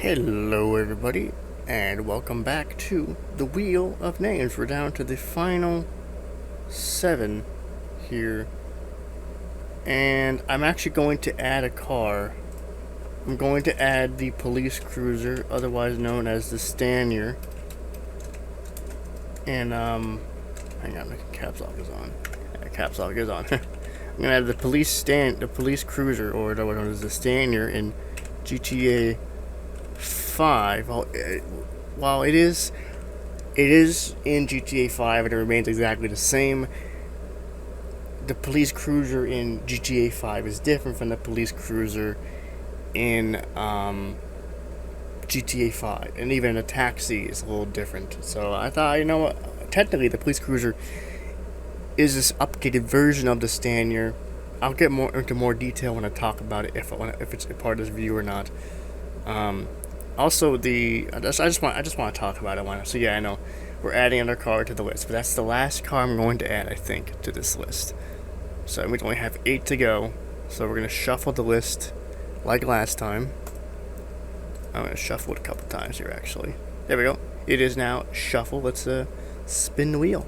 Hello everybody, and welcome back to the Wheel of Names. We're down to the final 7 here, and I'm actually going to add a car. I'm going to add the police cruiser, otherwise known as the Stanier. And hang on, the caps lock is on. Yeah, caps lock is on. I'm gonna add the police cruiser, or otherwise known as the Stanier, in GTA 5. While it is in GTA 5 and it remains exactly the same, the police cruiser in GTA 5 is different from the police cruiser in GTA 5, and even a taxi is a little different. So I thought, you know what, technically the police cruiser is this updated version of the Stanier. I'll get into more detail when I talk about it, if it's a part of this video or not. Also, I just want to talk about it. So yeah, I know we're adding another car to the list, but that's the last car I'm going to add, I think, to this list. So we only have 8 to go. So we're gonna shuffle the list like last time. I'm gonna shuffle it a couple times here, actually. There we go. It is now shuffle. Let's spin the wheel.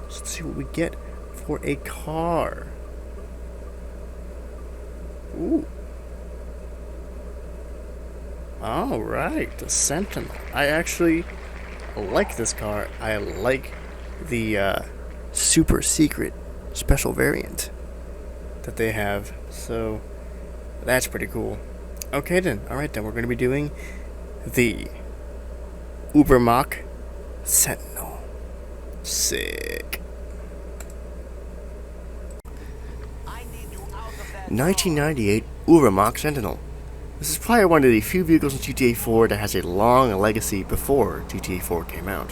Let's see what we get for a car. Ooh. Alright, the Sentinel. I actually like this car. I like the super secret special variant that they have. So, that's pretty cool. Okay then, alright then, we're going to be doing the Ubermatch Sentinel. Sick. 1998 Ubermatch Sentinel. This is probably one of the few vehicles in GTA 4 that has a long legacy before GTA 4 came out,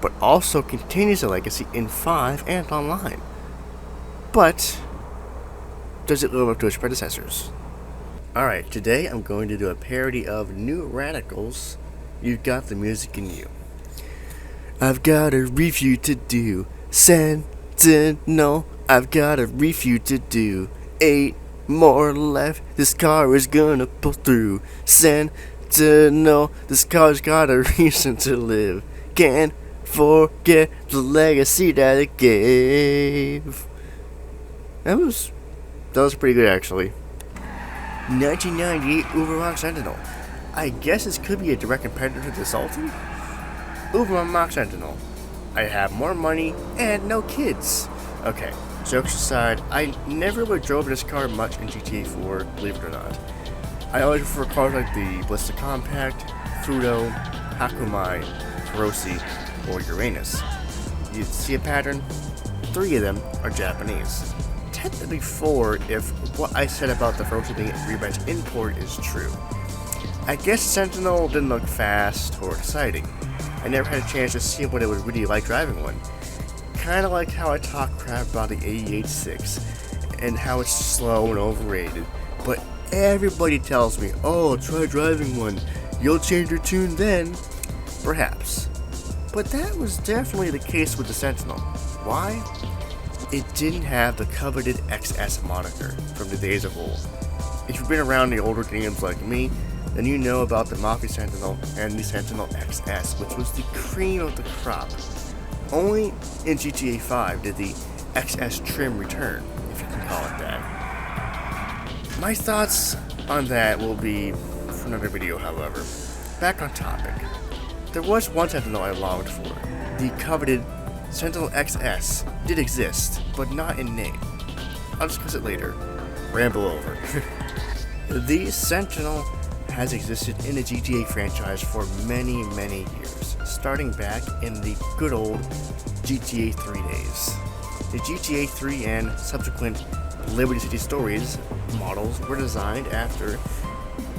but also continues a legacy in 5 and online. But does it live up to its predecessors? Alright, today I'm going to do a parody of New Radicals, You've Got the Music in You. I've got a review to do, Sentinel. I've got a review to do, 8 more left, this car is gonna pull through. Sentinel, this car's got a reason to live. Can't forget the legacy that it gave. That was pretty good, actually. 1998 Ubermatch Sentinel. I guess this could be a direct competitor to the Sultan. Ubermatch Sentinel. I have more money and no kids. Okay, jokes aside, I never really drove this car much in GTA 4, believe it or not. I always prefer cars like the Ballista Compact, Fudo, Hakumai, Feroci, or Uranus. You see a pattern? 3 of them are Japanese. Technically 4 if what I said about the Feroci being a Ubermatch import is true. I guess Sentinel didn't look fast or exciting. I never had a chance to see what it was really like driving one. Kinda like how I talk crap about the 88.6 and how it's slow and overrated, but everybody tells me, oh, try driving one, you'll change your tune then. Perhaps. But that was definitely the case with the Sentinel. Why? It didn't have the coveted XS moniker from the days of old. If you've been around the older games like me, then you know about the Mafia Sentinel and the Sentinel XS, which was the cream of the crop. Only in GTA 5 did the XS trim return, if you can call it that. My thoughts on that will be for another video, however. Back on topic. There was one Sentinel I longed for. The coveted Sentinel XS did exist, but not in name. I'll discuss it later. Ramble over. The Sentinel has existed in the GTA franchise for many, many years, starting back in the good old GTA 3 days. The GTA 3 and subsequent Liberty City Stories models were designed after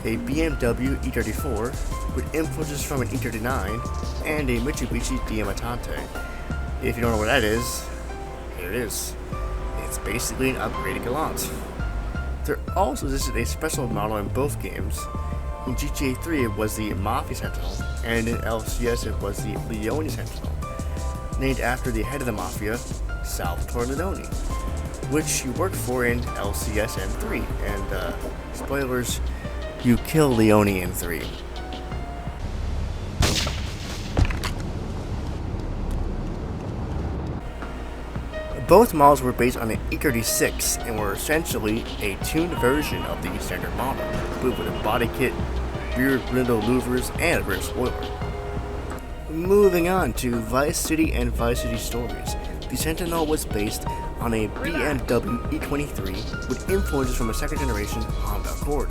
a Bmw E34 with influences from an E39 and a Mitsubishi Diamantante. If you don't know what that is, here it is. It's basically an upgraded Galant. There also existed a special model in both games. In GTA 3 it was the Mafia Sentinel, and in LCS it was the Leone Sentinel, named after the head of the Mafia, Salvatore Leone, which he worked for in LCS M3, and spoilers, you kill Leone in 3. Both models were based on an E36 and were essentially a tuned version of the standard model, with a body kit, rear window louvers, and a rear spoiler. Moving on to Vice City and Vice City Stories. The Sentinel was based on a Bmw E43 with influences from a second generation Honda Accord.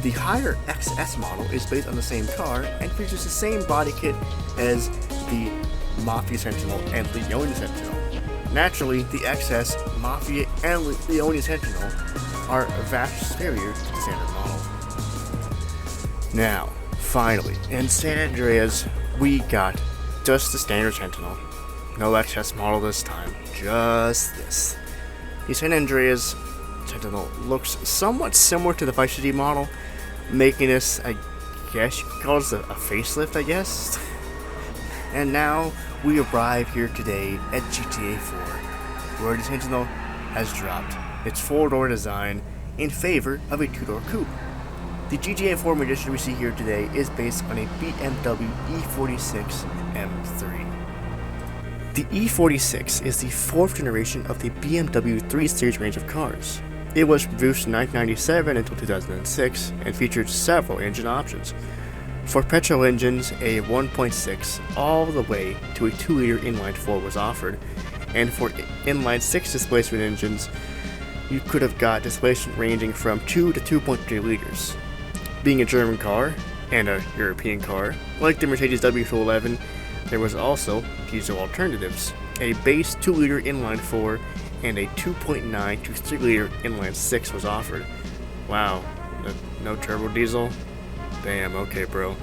The higher XS model is based on the same car and features the same body kit as the Mafia Sentinel and Leone Sentinel. Naturally, the XS, Mafia, and Leone Sentinel are vastly superior to the standard model. Now, finally, in San Andreas, we got just the standard Sentinel. No XS model this time, just this. The San Andreas Sentinel looks somewhat similar to the Vice City model, making this, I guess you could call this a facelift, I guess. And now we arrive here today at GTA 4, where the Sentinel has dropped its 4-door design in favor of a 2-door coupe. The GTA 4 edition we see here today is based on a Bmw E46 M3. The E46 is the 4th generation of the BMW 3 Series range of cars. It was produced in 1997 until 2006 and featured several engine options. For petrol engines, a 1.6 all the way to a 2-liter inline 4 was offered, and for inline 6 displacement engines, you could have got displacement ranging from 2 to 2.3 liters. Being a German car and a European car, like the Mercedes W211, there was also diesel alternatives. A base 2-liter inline 4 and a 2.9 to 3-liter inline 6 was offered. Wow, no turbo diesel? Damn, okay bro.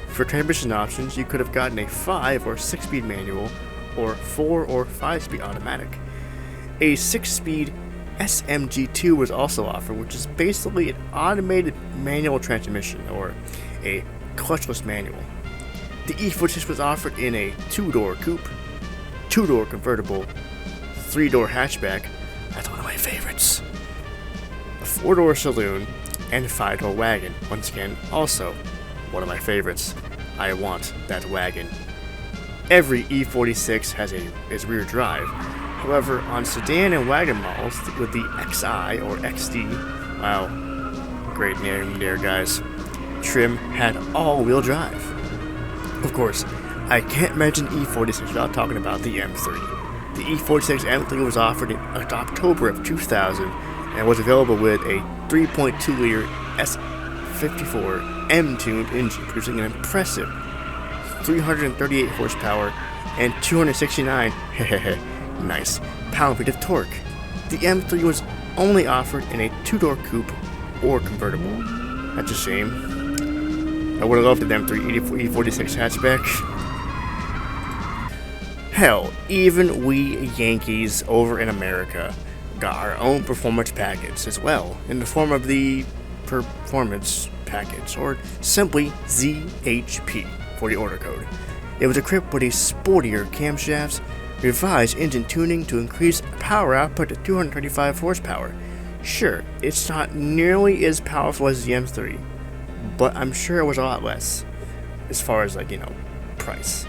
For transmission options, you could have gotten a 5 or 6-speed manual, or 4 or 5-speed automatic. A 6-speed SMG2 was also offered, which is basically an automated manual transmission, or a clutchless manual. The E46 was offered in a 2-door coupe, 2-door convertible, 3-door hatchback, that's one of my favorites, a 4-door saloon, and 5-door wagon. Once again, also one of my favorites. I want that wagon. Every E46 has its rear drive. However, on sedan and wagon models with the XI or XD, wow, great name there guys, trim had all-wheel drive. Of course, I can't mention E46 without talking about the M3. The E46 M3 was offered in October of 2000 and was available with a 3.2-liter S54 M-tuned engine, producing an impressive 338 horsepower and 269 nice pound-feet of torque. The M3 was only offered in a 2-door coupe or convertible. That's a shame. I would have loved an M3 E46 hatchback. Hell, even we Yankees over in America got our own performance package as well, in the form of the Performance Package, or simply ZHP for the order code. It was equipped with a sportier camshafts, revised engine tuning to increase power output to 235 horsepower. Sure, it's not nearly as powerful as the M3, but I'm sure it was a lot less, as far as price.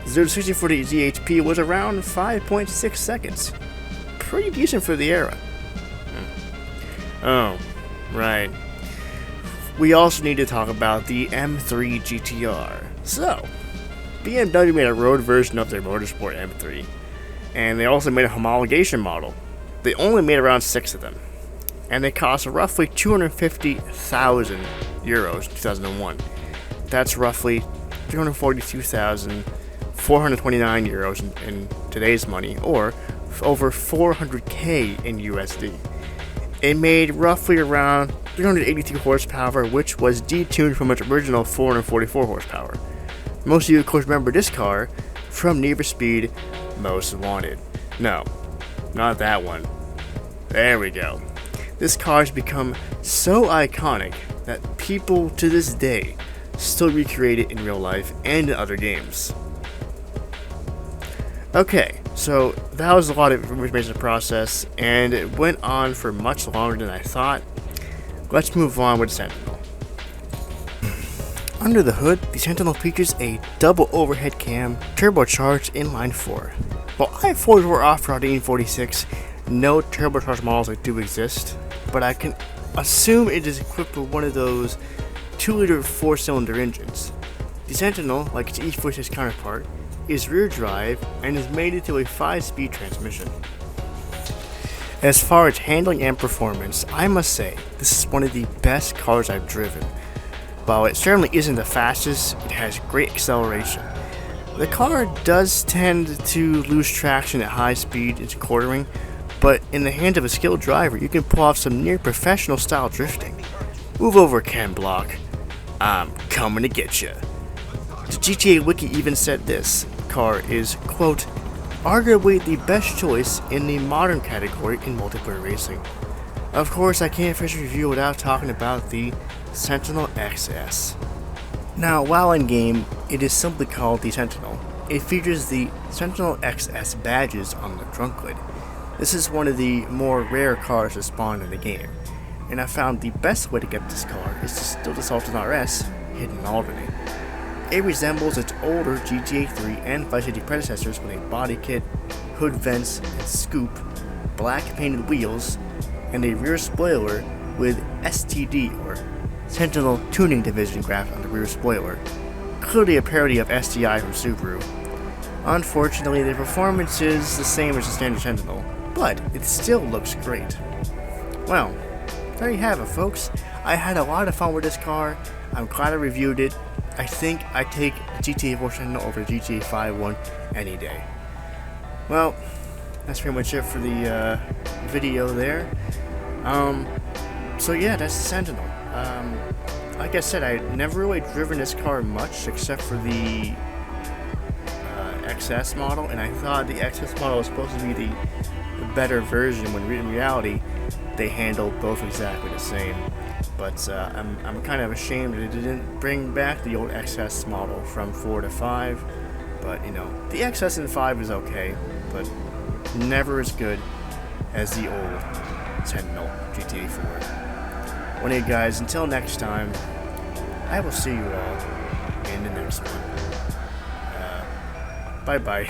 0 to 60 for the ZHP was around 5.6 seconds. Pretty decent for the era. Oh, right. We also need to talk about the M3 GTR. So, BMW made a road version of their Motorsport M3, and they also made a homologation model. They only made around 6 of them, and they cost roughly 250,000 euros in 2001. That's roughly 342,429 euros in today's money, or over 400k in USD. It made roughly around 382 horsepower, which was detuned from its original 444 horsepower. Most of you, of course, remember this car from Need for Speed Most Wanted. No, not that one. There we go. This car has become so iconic that people to this day still recreate it in real life and in other games. Okay, so that was a lot of information to process, and it went on for much longer than I thought. let's move on with the Sentinel. Under the hood, the Sentinel features a double overhead cam, turbocharged inline 4. While i4s were offered on the E46, no turbocharged models do exist, but I can assume it is equipped with one of those 2-liter 4-cylinder engines. The Sentinel, like its E46 counterpart, is rear drive and is mated to a 5-speed transmission. As far as handling and performance, I must say this is one of the best cars I've driven. While it certainly isn't the fastest, it has great acceleration. The car does tend to lose traction at high speed into quartering, but in the hands of a skilled driver, you can pull off some near professional style drifting. Move over, Ken Block. I'm coming to get ya. The GTA Wiki even said this car is, quote, arguably the best choice in the modern category in multiplayer racing. Of course, I can't finish a review without talking about the Sentinel XS. Now, while in game, it is simply called the Sentinel. It features the Sentinel XS badges on the trunk lid. This is one of the more rare cars to spawn in the game, and I found the best way to get this car is to steal the Sultan RS hidden in Albany. It resembles its older GTA 3 and Vice City predecessors with a body kit, hood vents and scoop, black painted wheels, and a rear spoiler with STD or Sentinel Tuning Division graphic on the rear spoiler, clearly a parody of STI from Subaru. Unfortunately, the performance is the same as the standard Sentinel, but it still looks great. Well, there you have it, folks. I had a lot of fun with this car. I'm glad I reviewed it. I think I take the GTA 4 Sentinel over the GTA 5 one any day. Well, that's pretty much it for the video there. So yeah, that's the Sentinel. Like I said, I'd never really driven this car much except for the XS model, and I thought the XS model was supposed to be the better version when in reality they handled both exactly the same. But I'm kind of ashamed that it didn't bring back the old XS model from 4 to 5. But you know, the XS in 5 is okay, but never as good as the old Sentinel GTA 4. Well, hey guys, until next time, I will see you all in the next one. Bye bye.